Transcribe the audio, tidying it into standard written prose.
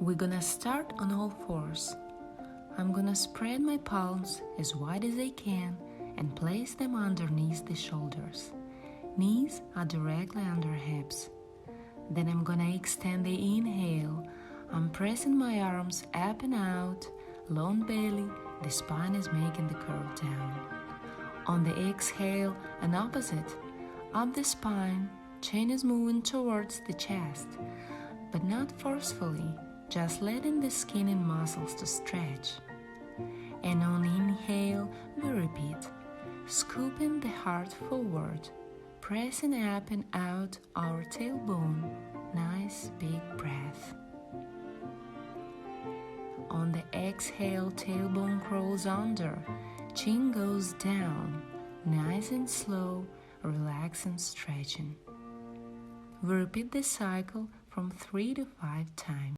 We're gonna start on all fours. I'm gonna spread my palms as wide as I can and place them underneath the shoulders. Knees are directly under hips. Then I'm gonna extend the inhale. I'm pressing my arms up and out, long belly, the spine is making the curve down. On the exhale, an opposite, up the spine, chin is moving towards the chest, but not forcefully, just letting the skin and muscles to stretch. And on inhale, we repeat, scooping the heart forward, pressing up and out our tailbone, nice big breath. On the exhale, tailbone crawls under, chin goes down, nice and slow, relax and stretching. We repeat this cycle from 3 to 5 times.